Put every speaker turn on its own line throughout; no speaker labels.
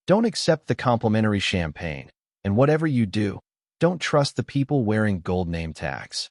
Don't accept the complimentary champagne, and whatever you do, don't trust the people wearing gold name tags.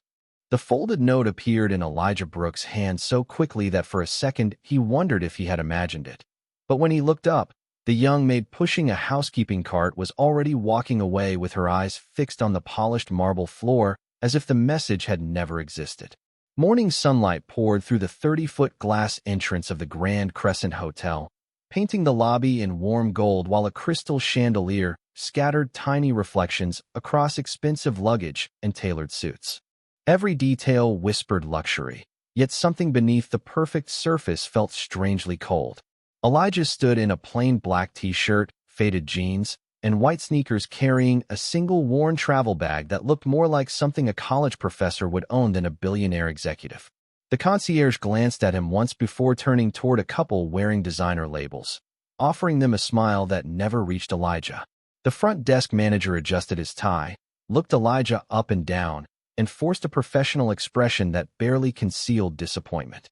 The folded note appeared in Elijah Brooks' hand so quickly that for a second he wondered if he had imagined it. But when he looked up, the young maid pushing a housekeeping cart was already walking away with her eyes fixed on the polished marble floor as if the message had never existed. Morning sunlight poured through the 30-foot glass entrance of the Grand Crescent Hotel, painting the lobby in warm gold while a crystal chandelier scattered tiny reflections across expensive luggage and tailored suits. Every detail whispered luxury, yet something beneath the perfect surface felt strangely cold. Elijah stood in a plain black t-shirt, faded jeans, and white sneakers carrying a single worn travel bag that looked more like something a college professor would own than a billionaire executive. The concierge glanced at him once before turning toward a couple wearing designer labels, offering them a smile that never reached Elijah. The front desk manager adjusted his tie, looked Elijah up and down, and forced a professional expression that barely concealed disappointment.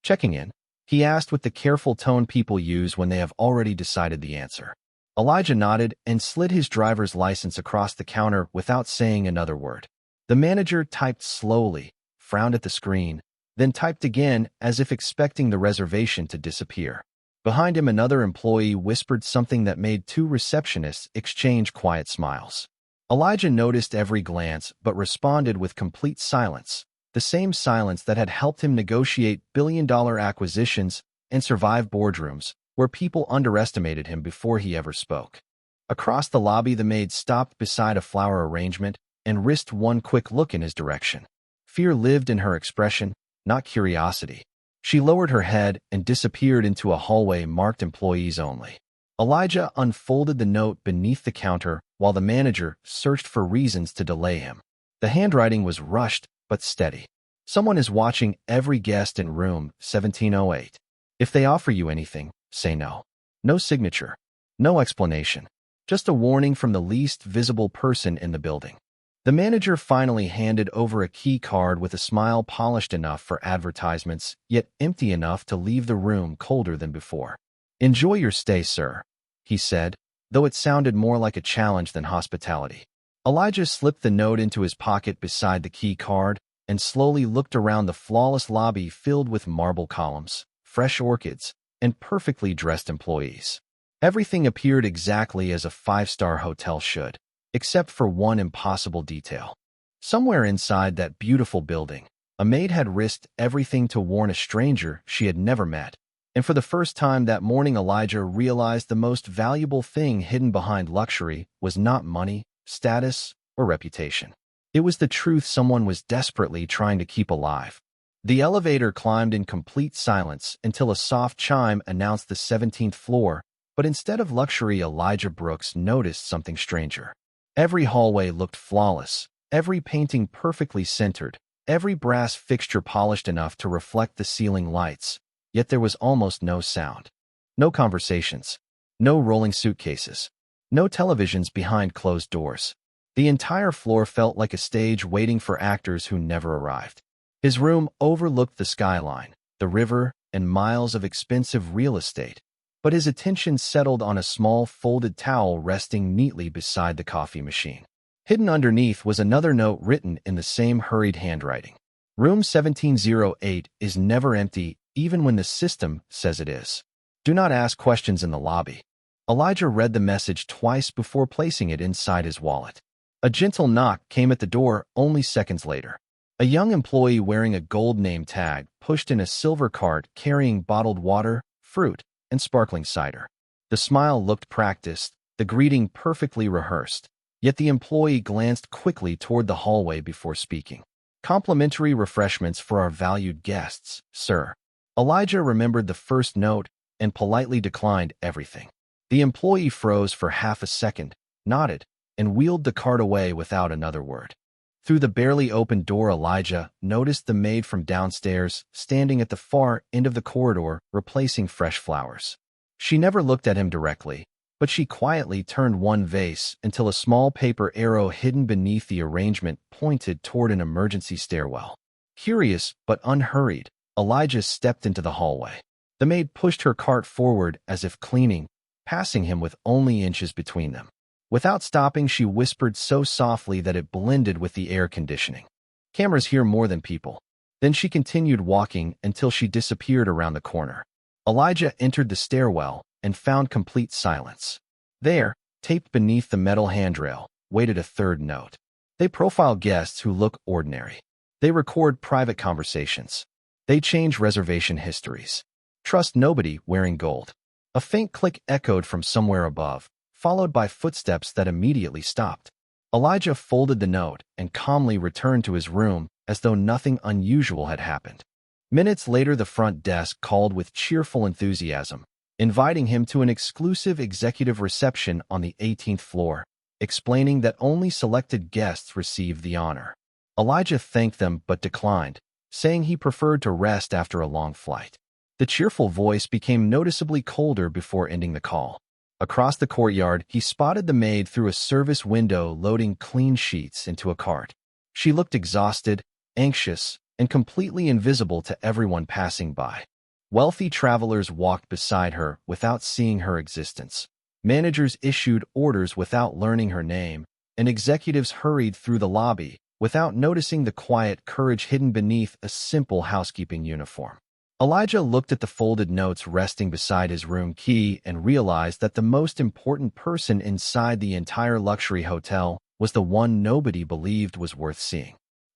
Checking in, he asked with the careful tone people use when they have already decided the answer. Elijah nodded and slid his driver's license across the counter without saying another word. The manager typed slowly, frowned at the screen, then typed again as if expecting the reservation to disappear. Behind him, another employee whispered something that made two receptionists exchange quiet smiles. Elijah noticed every glance but responded with complete silence, the same silence that had helped him negotiate billion-dollar acquisitions and survive boardrooms where people underestimated him before he ever spoke. Across the lobby, the maid stopped beside a flower arrangement and risked one quick look in his direction. Fear lived in her expression, not curiosity. She lowered her head and disappeared into a hallway marked employees only. Elijah unfolded the note beneath the counter while the manager searched for reasons to delay him. The handwriting was rushed but steady. Someone is watching every guest in room 1708. If they offer you anything, say no. No signature. No explanation. Just a warning from the least visible person in the building. The manager finally handed over a key card with a smile polished enough for advertisements, yet empty enough to leave the room colder than before. "Enjoy your stay, sir," he said, though it sounded more like a challenge than hospitality. Elijah slipped the note into his pocket beside the key card and slowly looked around the flawless lobby filled with marble columns, fresh orchids, and perfectly dressed employees. Everything appeared exactly as a five-star hotel should, except for one impossible detail. Somewhere inside that beautiful building, a maid had risked everything to warn a stranger she had never met. And for the first time that morning, Elijah realized the most valuable thing hidden behind luxury was not money, status, or reputation. It was the truth someone was desperately trying to keep alive. The elevator climbed in complete silence until a soft chime announced the 17th floor, but instead of luxury, Elijah Brooks noticed something stranger. Every hallway looked flawless, every painting perfectly centered, every brass fixture polished enough to reflect the ceiling lights, yet there was almost no sound. No conversations, no rolling suitcases, no televisions behind closed doors. The entire floor felt like a stage waiting for actors who never arrived. His room overlooked the skyline, the river, and miles of expensive real estate, but his attention settled on a small folded towel resting neatly beside the coffee machine. Hidden underneath was another note written in the same hurried handwriting. "Room 1708 is never empty, even when the system says it is. Do not ask questions in the lobby." Elijah read the message twice before placing it inside his wallet. A gentle knock came at the door only seconds later. A young employee wearing a gold name tag pushed in a silver cart carrying bottled water, fruit, and sparkling cider. The smile looked practiced, the greeting perfectly rehearsed, yet the employee glanced quickly toward the hallway before speaking. "Complimentary refreshments for our valued guests, sir." Elijah remembered the first note and politely declined everything. The employee froze for half a second, nodded, and wheeled the cart away without another word. Through the barely opened door, Elijah noticed the maid from downstairs standing at the far end of the corridor replacing fresh flowers. She never looked at him directly, but she quietly turned one vase until a small paper arrow hidden beneath the arrangement pointed toward an emergency stairwell. Curious but unhurried, Elijah stepped into the hallway. The maid pushed her cart forward as if cleaning, passing him with only inches between them. Without stopping, she whispered so softly that it blended with the air conditioning. Cameras hear more than people. Then she continued walking until she disappeared around the corner. Elijah entered the stairwell and found complete silence. There, taped beneath the metal handrail, waited a third note. They profile guests who look ordinary. They record private conversations. They change reservation histories. Trust nobody wearing gold. A faint click echoed from somewhere above, followed by footsteps that immediately stopped. Elijah folded the note and calmly returned to his room as though nothing unusual had happened. Minutes later, the front desk called with cheerful enthusiasm, inviting him to an exclusive executive reception on the 18th floor, explaining that only selected guests received the honor. Elijah thanked them but declined, saying he preferred to rest after a long flight. The cheerful voice became noticeably colder before ending the call. Across the courtyard, he spotted the maid through a service window loading clean sheets into a cart. She looked exhausted, anxious, and completely invisible to everyone passing by. Wealthy travelers walked beside her without seeing her existence. Managers issued orders without learning her name, and executives hurried through the lobby without noticing the quiet courage hidden beneath a simple housekeeping uniform. Elijah looked at the folded notes resting beside his room key and realized that the most important person inside the entire luxury hotel was the one nobody believed was worth seeing.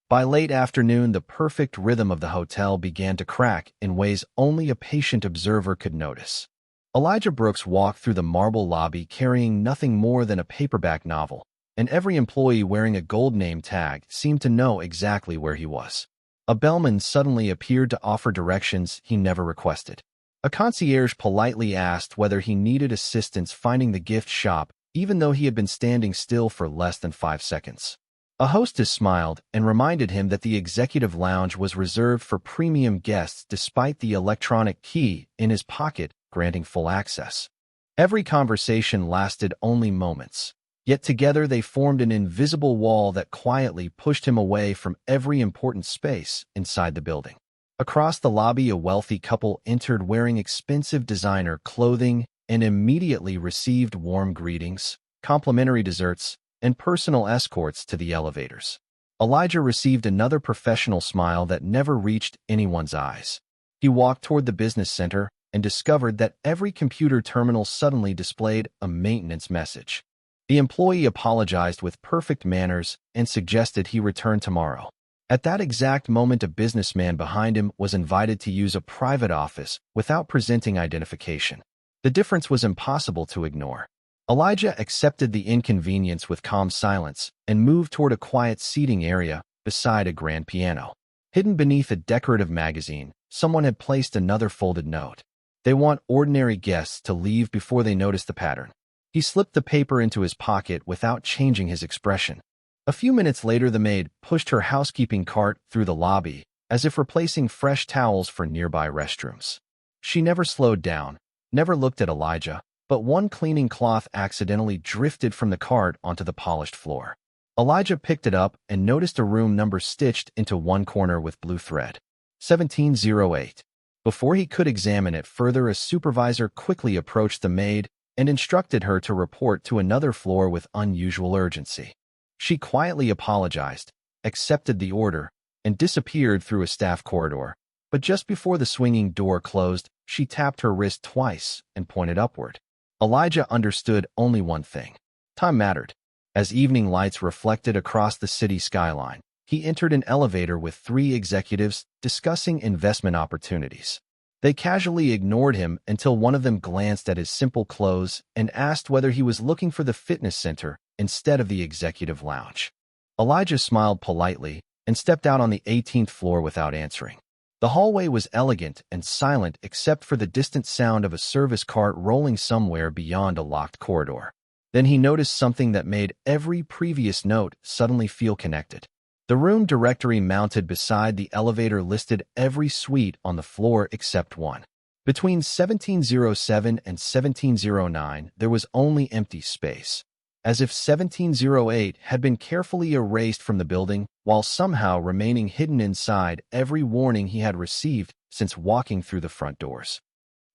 By late afternoon, the perfect rhythm of the hotel began to crack in ways only a patient observer could notice. Elijah Brooks walked through the marble lobby carrying nothing more than a paperback novel, and every employee wearing a gold name tag seemed to know exactly where he was. A bellman suddenly appeared to offer directions he never requested. A concierge politely asked whether he needed assistance finding the gift shop, even though he had been standing still for less than 5 seconds. A hostess smiled and reminded him that the executive lounge was reserved for premium guests despite the electronic key in his pocket granting full access. Every conversation lasted only moments, yet together they formed an invisible wall that quietly pushed him away from every important space inside the building. Across the lobby, a wealthy couple entered wearing expensive designer clothing and immediately received warm greetings, complimentary desserts, and personal escorts to the elevators. Elijah received another professional smile that never reached anyone's eyes. He walked toward the business center and discovered that every computer terminal suddenly displayed a maintenance message. The employee apologized with perfect manners and suggested he return tomorrow. At that exact moment, a businessman behind him was invited to use a private office without presenting identification. The difference was impossible to ignore. Elijah accepted the inconvenience with calm silence and moved toward a quiet seating area beside a grand piano. Hidden beneath a decorative magazine, someone had placed another folded note. They want ordinary guests to leave before they notice the pattern. He slipped the paper into his pocket without changing his expression. A few minutes later, the maid pushed her housekeeping cart through the lobby, as if replacing fresh towels for nearby restrooms. She never slowed down, never looked at Elijah, but one cleaning cloth accidentally drifted from the cart onto the polished floor. Elijah picked it up and noticed a room number stitched into one corner with blue thread. 1708. Before he could examine it further, a supervisor quickly approached the maid and instructed her to report to another floor with unusual urgency. She quietly apologized, accepted the order, and disappeared through a staff corridor. But just before the swinging door closed, she tapped her wrist twice and pointed upward. Elijah understood only one thing. Time mattered. As evening lights reflected across the city skyline, he entered an elevator with 3 executives discussing investment opportunities. They casually ignored him until one of them glanced at his simple clothes and asked whether he was looking for the fitness center instead of the executive lounge. Elijah smiled politely and stepped out on the 18th floor without answering. The hallway was elegant and silent except for the distant sound of a service cart rolling somewhere beyond a locked corridor. Then he noticed something that made every previous note suddenly feel connected. The room directory mounted beside the elevator listed every suite on the floor except one. Between 1707 and 1709, there was only empty space, as if 1708 had been carefully erased from the building while somehow remaining hidden inside every warning he had received since walking through the front doors.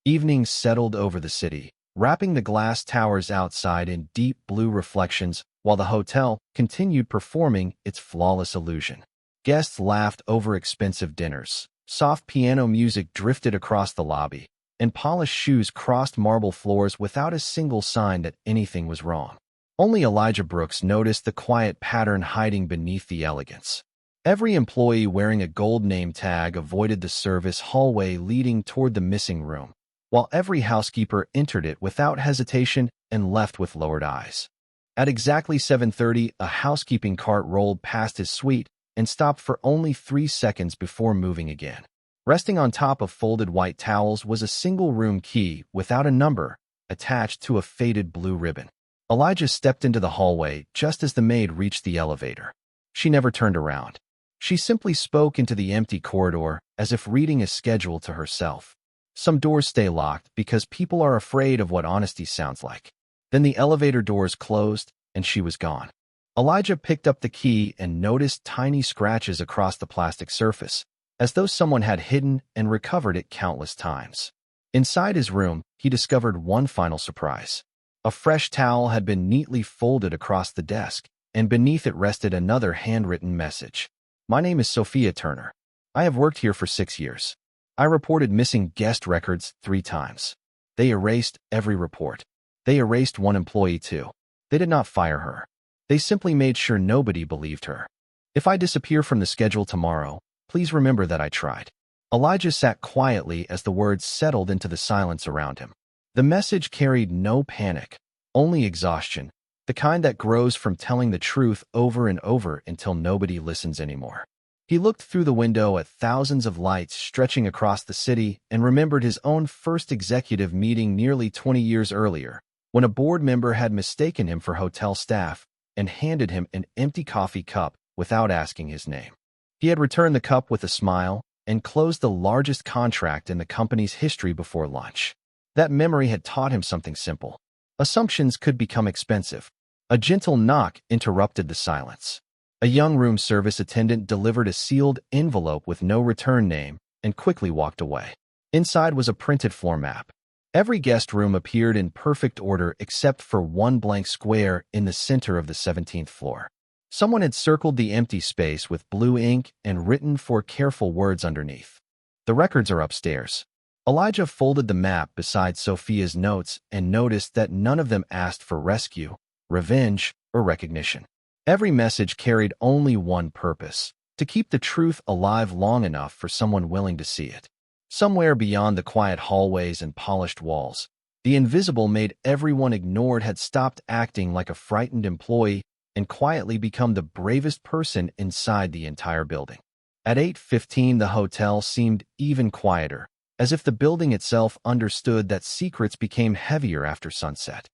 Evening settled over the city, wrapping the glass towers outside in deep blue reflections while the hotel continued performing its flawless illusion. Guests laughed over expensive dinners. Soft piano music drifted across the lobby, and polished shoes crossed marble floors without a single sign that anything was wrong. Only Elijah Brooks noticed the quiet pattern hiding beneath the elegance. Every employee wearing a gold name tag avoided the service hallway leading toward the missing room, while every housekeeper entered it without hesitation and left with lowered eyes. At exactly 7:30, a housekeeping cart rolled past his suite and stopped for only 3 seconds before moving again. Resting on top of folded white towels was a single-room key without a number, attached to a faded blue ribbon. Elijah stepped into the hallway just as the maid reached the elevator. She never turned around. She simply spoke into the empty corridor as if reading a schedule to herself. Some doors stay locked because people are afraid of what honesty sounds like. Then the elevator doors closed, and she was gone. Elijah picked up the key and noticed tiny scratches across the plastic surface, as though someone had hidden and recovered it countless times. Inside his room, he discovered one final surprise. A fresh towel had been neatly folded across the desk, and beneath it rested another handwritten message. "My name is Sophia Turner. I have worked here for 6 years. I reported missing guest records 3 times. They erased every report. They erased one employee too. They did not fire her. They simply made sure nobody believed her. If I disappear from the schedule tomorrow, please remember that I tried." Elijah sat quietly as the words settled into the silence around him. The message carried no panic, only exhaustion, the kind that grows from telling the truth over and over until nobody listens anymore. He looked through the window at thousands of lights stretching across the city and remembered his own first executive meeting nearly 20 years earlier, when a board member had mistaken him for hotel staff and handed him an empty coffee cup without asking his name. He had returned the cup with a smile and closed the largest contract in the company's history before lunch. That memory had taught him something simple. Assumptions could become expensive. A gentle knock interrupted the silence. A young room service attendant delivered a sealed envelope with no return name and quickly walked away. Inside was a printed floor map. Every guest room appeared in perfect order except for one blank square in the center of the 17th floor. Someone had circled the empty space with blue ink and written 4 careful words underneath. "The records are upstairs." Elijah folded the map beside Sophia's notes and noticed that none of them asked for rescue, revenge, or recognition. Every message carried only one purpose: to keep the truth alive long enough for someone willing to see it. Somewhere beyond the quiet hallways and polished walls, the invisible maid everyone ignored had stopped acting like a frightened employee and quietly become the bravest person inside the entire building. At 8:15, the hotel seemed even quieter, as if the building itself understood that secrets became heavier after sunset.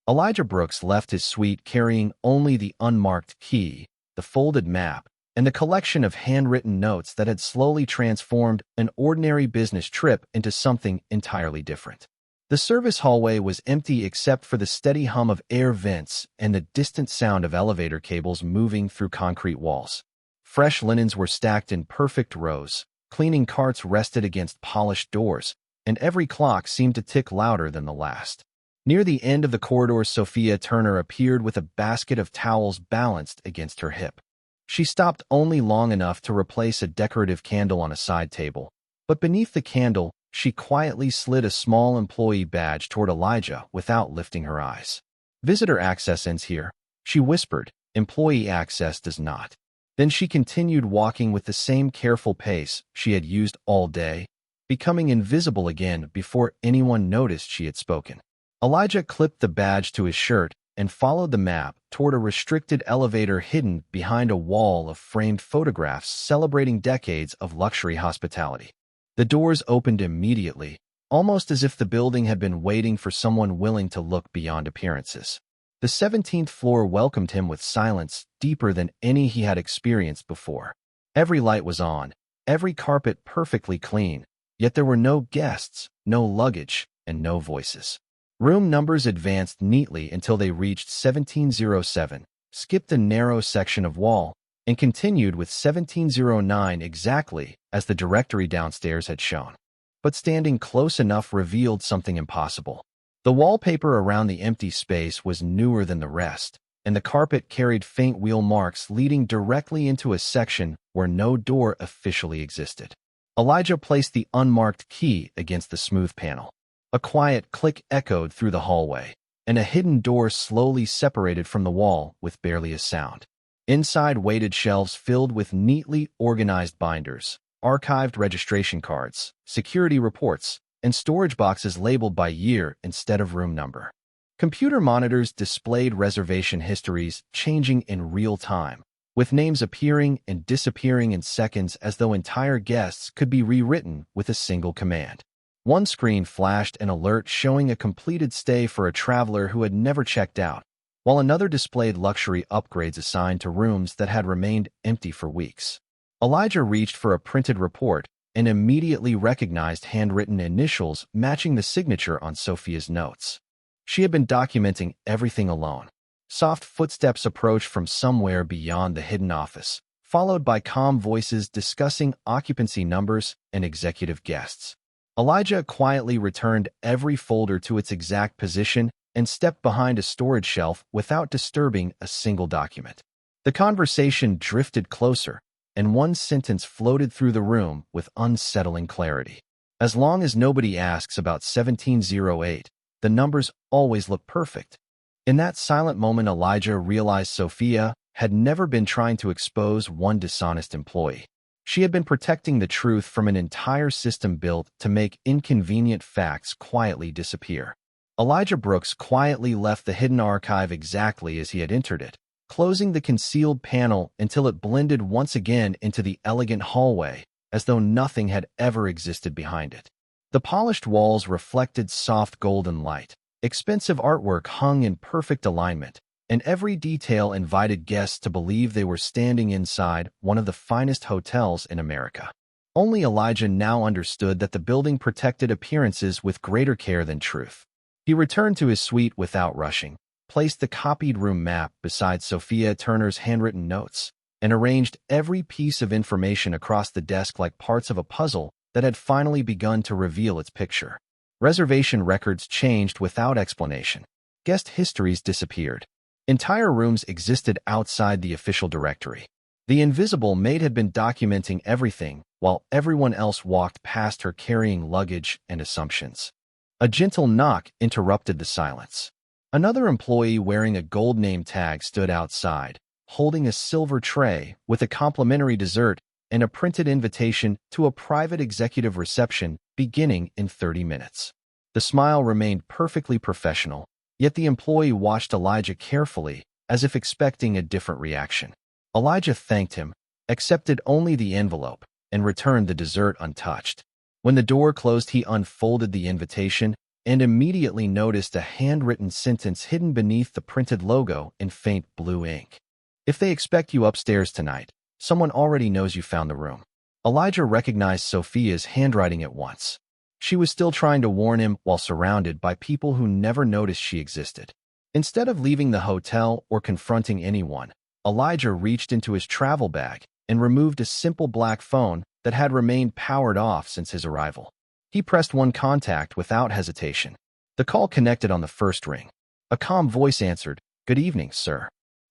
Elijah Brooks left his suite carrying only the unmarked key, the folded map, and the collection of handwritten notes that had slowly transformed an ordinary business trip into something entirely different. The service hallway was empty except for the steady hum of air vents and the distant sound of elevator cables moving through concrete walls. Fresh linens were stacked in perfect rows, cleaning carts rested against polished doors, and every clock seemed to tick louder than the last. Near the end of the corridor, Sophia Turner appeared with a basket of towels balanced against her hip. She stopped only long enough to replace a decorative candle on a side table, but beneath the candle, she quietly slid a small employee badge toward Elijah without lifting her eyes. "Visitor access ends here," she whispered. "Employee access does not." Then she continued walking with the same careful pace she had used all day, becoming invisible again before anyone noticed she had spoken. Elijah clipped the badge to his shirt and followed the map toward a restricted elevator hidden behind a wall of framed photographs celebrating decades of luxury hospitality. The doors opened immediately, almost as if the building had been waiting for someone willing to look beyond appearances. The 17th floor welcomed him with silence deeper than any he had experienced before. Every light was on, every carpet perfectly clean, yet there were no guests, no luggage, and no voices. Room numbers advanced neatly until they reached 1707, skipped a narrow section of wall, and continued with 1709 exactly as the directory downstairs had shown. But standing close enough revealed something impossible. The wallpaper around the empty space was newer than the rest, and the carpet carried faint wheel marks leading directly into a section where no door officially existed. Elijah placed the unmarked key against the smooth panel. A quiet click echoed through the hallway, and a hidden door slowly separated from the wall with barely a sound. Inside weighted shelves filled with neatly organized binders, archived registration cards, security reports, and storage boxes labeled by year instead of room number. Computer monitors displayed reservation histories changing in real time, with names appearing and disappearing in seconds as though entire guests could be rewritten with a single command. One screen flashed an alert showing a completed stay for a traveler who had never checked out, while another displayed luxury upgrades assigned to rooms that had remained empty for weeks. Elijah reached for a printed report and immediately recognized handwritten initials matching the signature on Sophia's notes. She had been documenting everything alone. Soft footsteps approached from somewhere beyond the hidden office, followed by calm voices discussing occupancy numbers and executive guests. Elijah quietly returned every folder to its exact position and stepped behind a storage shelf without disturbing a single document. The conversation drifted closer, and one sentence floated through the room with unsettling clarity. As long as nobody asks about 1708, the numbers always look perfect. In that silent moment, Elijah realized Sophia had never been trying to expose one dishonest employee. She had been protecting the truth from an entire system built to make inconvenient facts quietly disappear. Elijah Brooks quietly left the hidden archive exactly as he had entered it, closing the concealed panel until it blended once again into the elegant hallway, as though nothing had ever existed behind it. The polished walls reflected soft golden light. Expensive artwork hung in perfect alignment, and every detail invited guests to believe they were standing inside one of the finest hotels in America. Only Elijah now understood that the building protected appearances with greater care than truth. He returned to his suite without rushing, placed the copied room map beside Sophia Turner's handwritten notes, and arranged every piece of information across the desk like parts of a puzzle that had finally begun to reveal its picture. Reservation records changed without explanation. Guest histories disappeared. Entire rooms existed outside the official directory. The invisible Maid had been documenting everything, while everyone else walked past her carrying luggage and assumptions. A gentle knock interrupted the silence. Another employee wearing a gold name tag stood outside, holding a silver tray with a complimentary dessert and a printed invitation to a private executive reception beginning in 30 minutes. The smile remained perfectly professional, yet the employee watched Elijah carefully, as if expecting a different reaction. Elijah thanked him, accepted only the envelope, and returned the dessert untouched. When the door closed, he unfolded the invitation and immediately noticed a handwritten sentence hidden beneath the printed logo in faint blue ink. "If they expect you upstairs tonight, someone already knows you found the room." Elijah recognized Sophia's handwriting at once. She was still trying to warn him while surrounded by people who never noticed she existed. Instead of leaving the hotel or confronting anyone, Elijah reached into his travel bag and removed a simple black phone that had remained powered off since his arrival. He pressed one contact without hesitation. The call connected on the first ring. A calm voice answered, "Good evening, sir."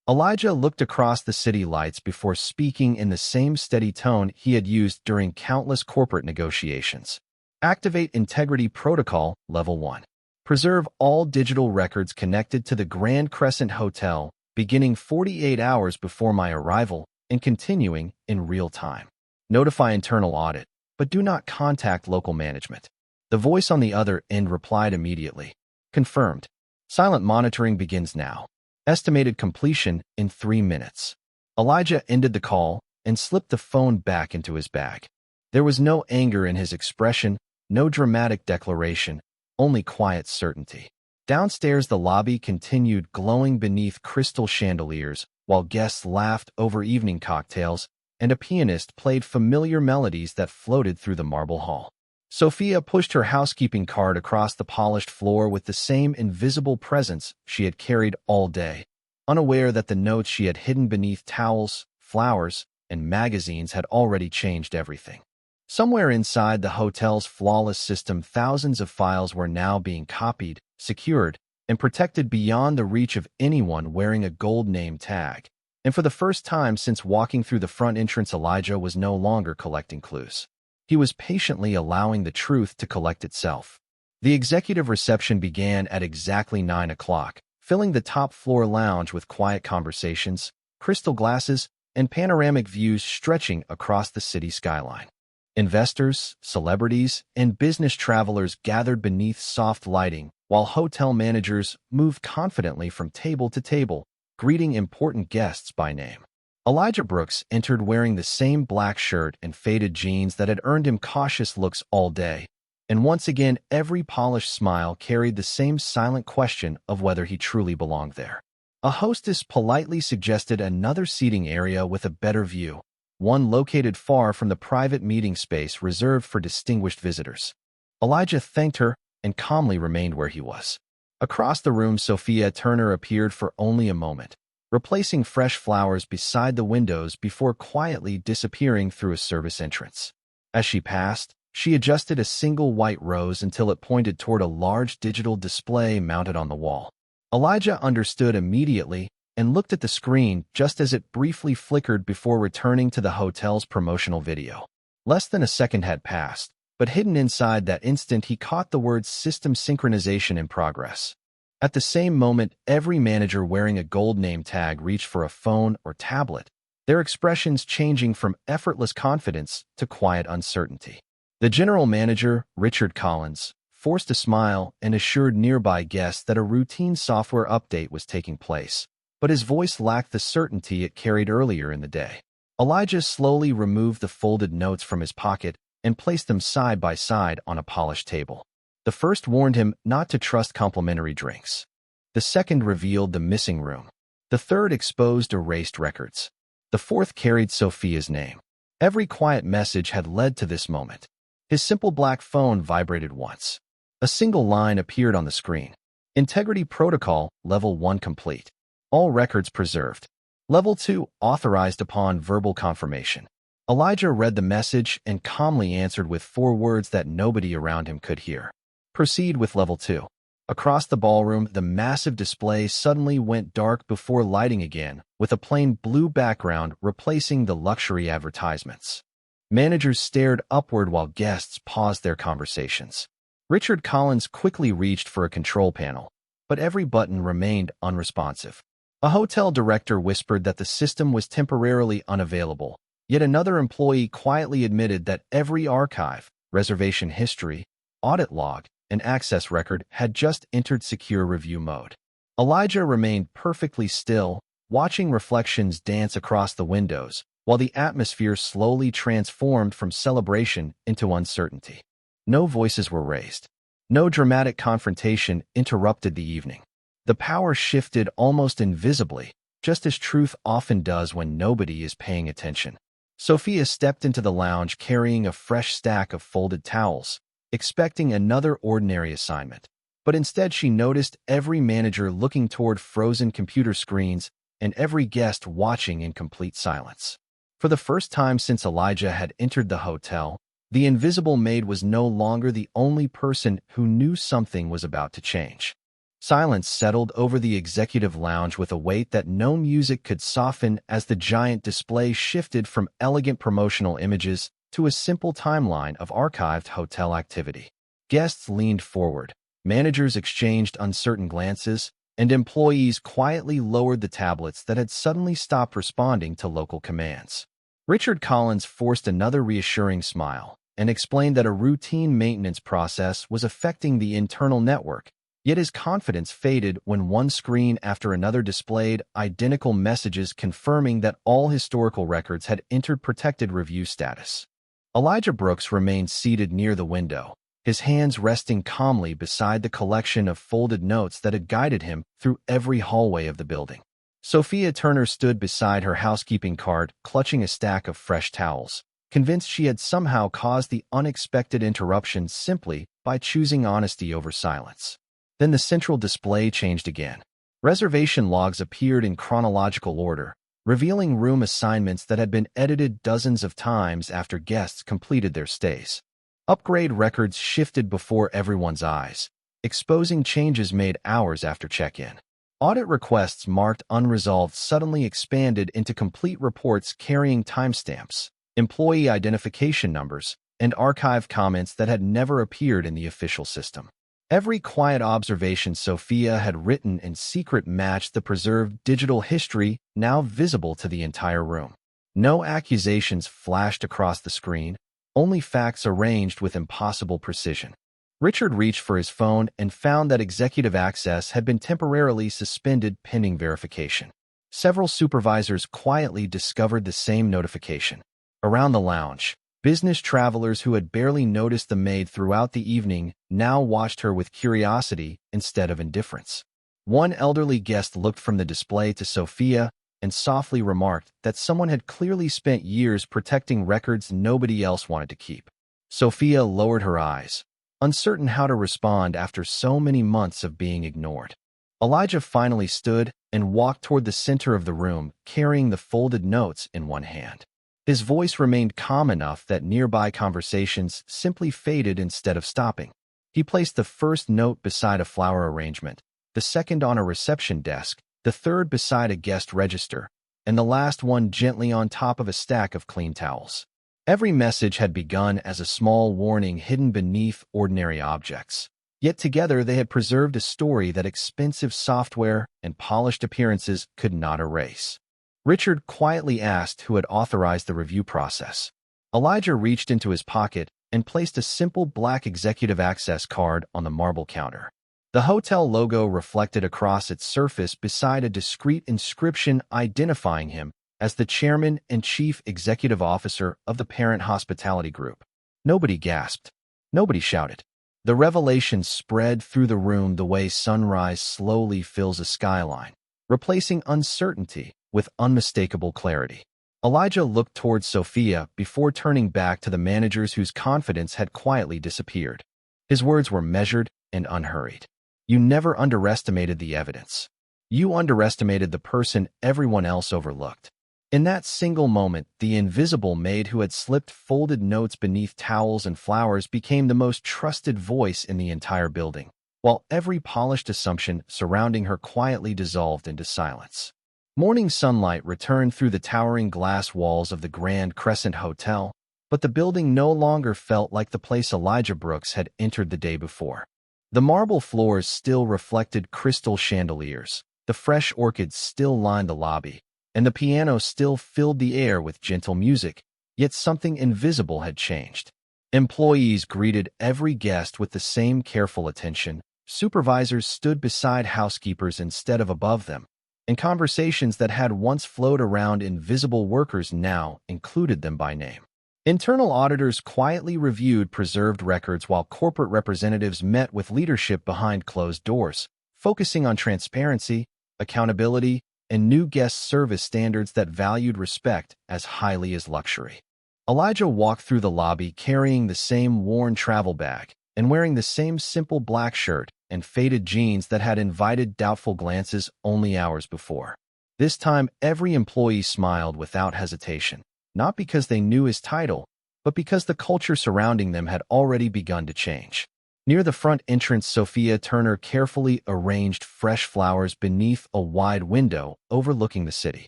Elijah looked across the city lights before speaking in the same steady tone he had used during countless corporate negotiations. "Activate Integrity Protocol Level 1. Preserve all digital records connected to the Grand Crescent Hotel beginning 48 hours before my arrival and continuing in real time. Notify internal audit, but do not contact local management." The voice on the other end replied immediately. "Confirmed. Silent monitoring begins now. Estimated completion in 3 minutes." Elijah ended the call and slipped the phone back into his bag. There was no anger in his expression, no dramatic declaration, only quiet certainty. Downstairs, the lobby continued glowing beneath crystal chandeliers, while guests laughed over evening cocktails, and a pianist played familiar melodies that floated through the marble hall. Sophia pushed her housekeeping cart across the polished floor with the same invisible presence she had carried all day, unaware that the notes she had hidden beneath towels, flowers, and magazines had already changed everything. Somewhere inside the hotel's flawless system, thousands of files were now being copied, secured, and protected beyond the reach of anyone wearing a gold name tag. And for the first time since walking through the front entrance, Elijah was no longer collecting clues. He was patiently allowing the truth to collect itself. The executive reception began at exactly 9 o'clock, filling the top-floor lounge with quiet conversations, crystal glasses, and panoramic views stretching across the city skyline. Investors, celebrities, and business travelers gathered beneath soft lighting, while hotel managers moved confidently from table to table, greeting important guests by name. Elijah Brooks entered wearing the same black shirt and faded jeans that had earned him cautious looks all day, and once again every polished smile carried the same silent question of whether he truly belonged there. A hostess politely suggested another seating area with a better view, one located far from the private meeting space reserved for distinguished visitors. Elijah thanked her and calmly remained where he was. Across the room, Sophia Turner appeared for only a moment, replacing fresh flowers beside the windows before quietly disappearing through a service entrance. As she passed, she adjusted a single white rose until it pointed toward a large digital display mounted on the wall. Elijah understood immediately and looked at the screen just as it briefly flickered before returning to the hotel's promotional video. Less than a second had passed, but hidden inside that instant he caught the words "system synchronization in progress." At the same moment, every manager wearing a gold name tag reached for a phone or tablet, their expressions changing from effortless confidence to quiet uncertainty. The general manager, Richard Collins, forced a smile and assured nearby guests that a routine software update was taking place, but his voice lacked the certainty it carried earlier in the day. Elijah slowly removed the folded notes from his pocket and placed them side by side on a polished table. The first warned him not to trust complimentary drinks. The second revealed the missing room. The third exposed erased records. The fourth carried Sophia's name. Every quiet message had led to this moment. His simple black phone vibrated once. A single line appeared on the screen. Integrity Protocol, Level 1 complete. All records preserved. Level 2, authorized upon verbal confirmation. Elijah read the message and calmly answered with 4 words that nobody around him could hear. Proceed with Level 2. Across the ballroom, the massive display suddenly went dark before lighting again, with a plain blue background replacing the luxury advertisements. Managers stared upward while guests paused their conversations. Richard Collins quickly reached for a control panel, but every button remained unresponsive. A hotel director whispered that the system was temporarily unavailable, yet another employee quietly admitted that every archive, reservation history, audit log, and access record had just entered secure review mode. Elijah remained perfectly still, watching reflections dance across the windows, while the atmosphere slowly transformed from celebration into uncertainty. No voices were raised. No dramatic confrontation interrupted the evening. The power shifted almost invisibly, just as truth often does when nobody is paying attention. Sophia stepped into the lounge carrying a fresh stack of folded towels, expecting another ordinary assignment. But instead she noticed every manager looking toward frozen computer screens and every guest watching in complete silence. For the first time since Elijah had entered the hotel, the invisible maid was no longer the only person who knew something was about to change. Silence settled over the executive lounge with a weight that no music could soften as the giant display shifted from elegant promotional images to a simple timeline of archived hotel activity. Guests leaned forward, managers exchanged uncertain glances, and employees quietly lowered the tablets that had suddenly stopped responding to local commands. Richard Collins forced another reassuring smile and explained that a routine maintenance process was affecting the internal network, yet his confidence faded when one screen after another displayed identical messages confirming that all historical records had entered protected review status. Elijah Brooks remained seated near the window, his hands resting calmly beside the collection of folded notes that had guided him through every hallway of the building. Sophia Turner stood beside her housekeeping cart, clutching a stack of fresh towels, convinced she had somehow caused the unexpected interruption simply by choosing honesty over silence. Then the central display changed again. Reservation logs appeared in chronological order, revealing room assignments that had been edited dozens of times after guests completed their stays. Upgrade records shifted before everyone's eyes, exposing changes made hours after check-in. Audit requests marked unresolved suddenly expanded into complete reports carrying timestamps, employee identification numbers, and archive comments that had never appeared in the official system. Every quiet observation Sophia had written in secret matched the preserved digital history now visible to the entire room. No accusations flashed across the screen, only facts arranged with impossible precision. Richard reached for his phone and found that executive access had been temporarily suspended pending verification. Several supervisors quietly discovered the same notification. Around the lounge, business travelers who had barely noticed the maid throughout the evening now watched her with curiosity instead of indifference. One elderly guest looked from the display to Sophia and softly remarked that someone had clearly spent years protecting records nobody else wanted to keep. Sophia lowered her eyes, uncertain how to respond after so many months of being ignored. Elijah finally stood and walked toward the center of the room, carrying the folded notes in one hand. His voice remained calm enough that nearby conversations simply faded instead of stopping. He placed the first note beside a flower arrangement, the second on a reception desk, the third beside a guest register, and the last one gently on top of a stack of clean towels. Every message had begun as a small warning hidden beneath ordinary objects. Yet together they had preserved a story that expensive software and polished appearances could not erase. Richard quietly asked who had authorized the review process. Elijah reached into his pocket and placed a simple black executive access card on the marble counter. The hotel logo reflected across its surface beside a discreet inscription identifying him as the chairman and chief executive officer of the parent hospitality group. Nobody gasped. Nobody shouted. The revelation spread through the room the way sunrise slowly fills a skyline, replacing uncertainty with unmistakable clarity. Elijah looked towards Sophia before turning back to the managers whose confidence had quietly disappeared. His words were measured and unhurried. You never underestimated the evidence. You underestimated the person everyone else overlooked. In that single moment, the invisible maid who had slipped folded notes beneath towels and flowers became the most trusted voice in the entire building, while every polished assumption surrounding her quietly dissolved into silence. Morning sunlight returned through the towering glass walls of the Grand Crescent Hotel, but the building no longer felt like the place Elijah Brooks had entered the day before. The marble floors still reflected crystal chandeliers, the fresh orchids still lined the lobby, and the piano still filled the air with gentle music, yet something invisible had changed. Employees greeted every guest with the same careful attention, supervisors stood beside housekeepers instead of above them, and conversations that had once flowed around invisible workers now included them by name. Internal auditors quietly reviewed preserved records while corporate representatives met with leadership behind closed doors, focusing on transparency, accountability, and new guest service standards that valued respect as highly as luxury. Elijah walked through the lobby carrying the same worn travel bag and wearing the same simple black shirt and faded jeans that had invited doubtful glances only hours before. This time, every employee smiled without hesitation, not because they knew his title, but because the culture surrounding them had already begun to change. Near the front entrance, Sophia Turner carefully arranged fresh flowers beneath a wide window overlooking the city.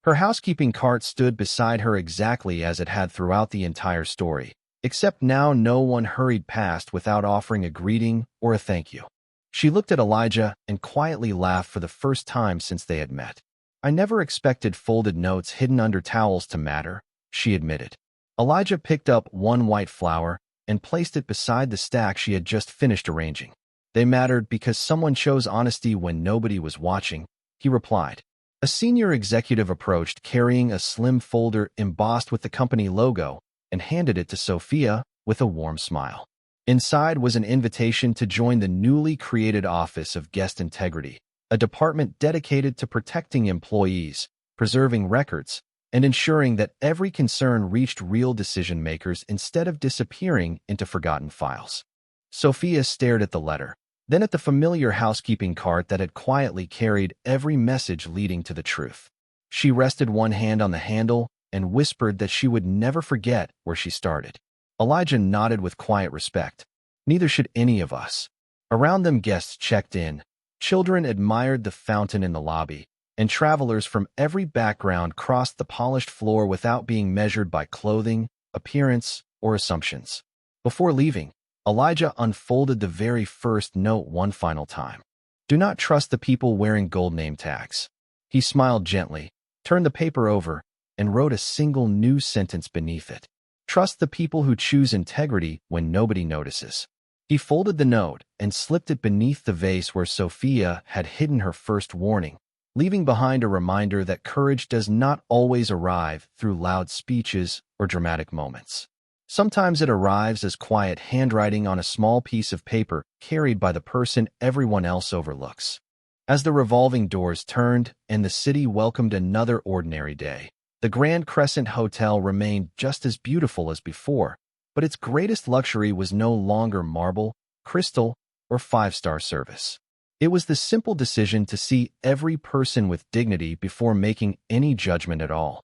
Her housekeeping cart stood beside her exactly as it had throughout the entire story, except now no one hurried past without offering a greeting or a thank you. She looked at Elijah and quietly laughed for the first time since they had met. I never expected folded notes hidden under towels to matter, she admitted. Elijah picked up one white flower and placed it beside the stack she had just finished arranging. They mattered because someone chose honesty when nobody was watching, he replied. A senior executive approached carrying a slim folder embossed with the company logo and handed it to Sophia with a warm smile. Inside was an invitation to join the newly created Office of Guest Integrity, a department dedicated to protecting employees, preserving records, and ensuring that every concern reached real decision-makers instead of disappearing into forgotten files. Sophia stared at the letter, then at the familiar housekeeping cart that had quietly carried every message leading to the truth. She rested one hand on the handle and whispered that she would never forget where she started. Elijah nodded with quiet respect. Neither should any of us. Around them, guests checked in. Children admired the fountain in the lobby, and travelers from every background crossed the polished floor without being measured by clothing, appearance, or assumptions. Before leaving, Elijah unfolded the very first note one final time. Do not trust the people wearing gold name tags. He smiled gently, turned the paper over, and wrote a single new sentence beneath it. Trust the people who choose integrity when nobody notices. He folded the note and slipped it beneath the vase where Sophia had hidden her first warning, leaving behind a reminder that courage does not always arrive through loud speeches or dramatic moments. Sometimes it arrives as quiet handwriting on a small piece of paper carried by the person everyone else overlooks. As the revolving doors turned and the city welcomed another ordinary day, the Grand Crescent Hotel remained just as beautiful as before, but its greatest luxury was no longer marble, crystal, or five-star service. It was the simple decision to see every person with dignity before making any judgment at all.